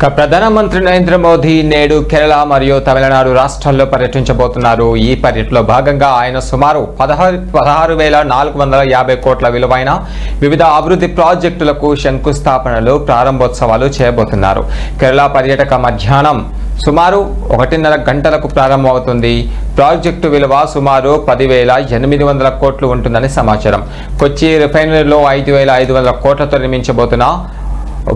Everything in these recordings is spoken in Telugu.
ప్రధానమంత్రి నరేంద్ర మోదీ నేడు కేరళ మరియు తమిళనాడు రాష్ట్రాల్లో పర్యటించబోతున్నారు. ఈ పర్యటనలో భాగంగా ఆయన సుమారు 16,450 కోట్ల విలువైన వివిధ అభివృద్ధి ప్రాజెక్టులకు శంకుస్థాపనలు, ప్రారంభోత్సవాలు చేయబోతున్నారు. కేరళ పర్యటక మధ్యాహ్నం సుమారు 1:30 గంటలకు ప్రారంభమవుతుంది. ప్రాజెక్టు విలువ సుమారు 10,800 కోట్లు ఉంటుందని సమాచారం. కొచ్చి రిఫైనరీలో 5,500 కోట్లతో నిర్మించబోతున్న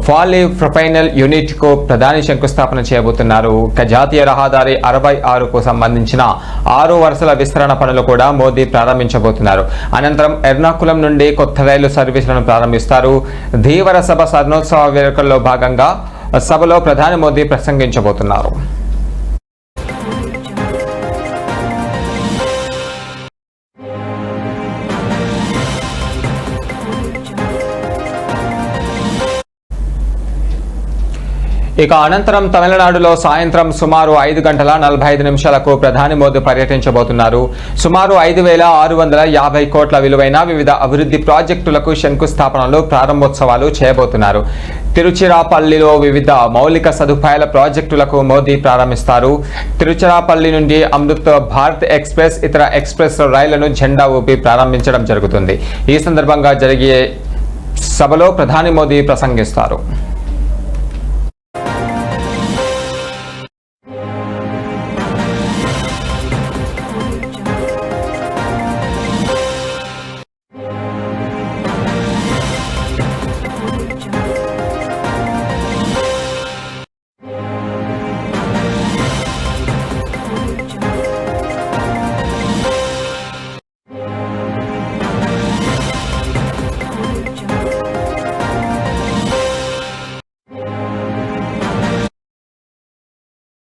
ఫాలీ ప్రొఫైనల్ యూనిట్ కు ప్రధాని శంకుస్థాపన చేయబోతున్నారు. జాతీయ రహదారి 66కు సంబంధించిన 6 వరుసల విస్తరణ పనులు కూడా మోదీ ప్రారంభించబోతున్నారు. అనంతరం ఎర్నాకులం నుండి కొత్త రైలు సర్వీసులను ప్రారంభిస్తారు. ధీవర సభ స్వర్ణోత్సవ వేడుకల్లో భాగంగా సభలో ప్రధాని మోదీ ప్రసంగించబోతున్నారు. ఇక అనంతరం తమిళనాడులో సాయంత్రం సుమారు 5:45 ప్రధాని మోదీ పర్యటించబోతున్నారు. సుమారు 5,650 కోట్ల విలువైన వివిధ అభివృద్ధి ప్రాజెక్టులకు శంకుస్థాపనలు, ప్రారంభోత్సవాలు చేయబోతున్నారు. తిరుచిరాపల్లిలో వివిధ మౌలిక సదుపాయాల ప్రాజెక్టులకు మోదీ ప్రారంభిస్తారు. తిరుచిరాపల్లి నుండి అమృత్ భారత్ ఎక్స్ప్రెస్, ఇతర ఎక్స్ప్రెస్ రైళ్లను జెండా ఊపి ప్రారంభించడం జరుగుతుంది. ఈ సందర్భంగా జరిగే సభలో ప్రధాని మోదీ ప్రసంగిస్తారు.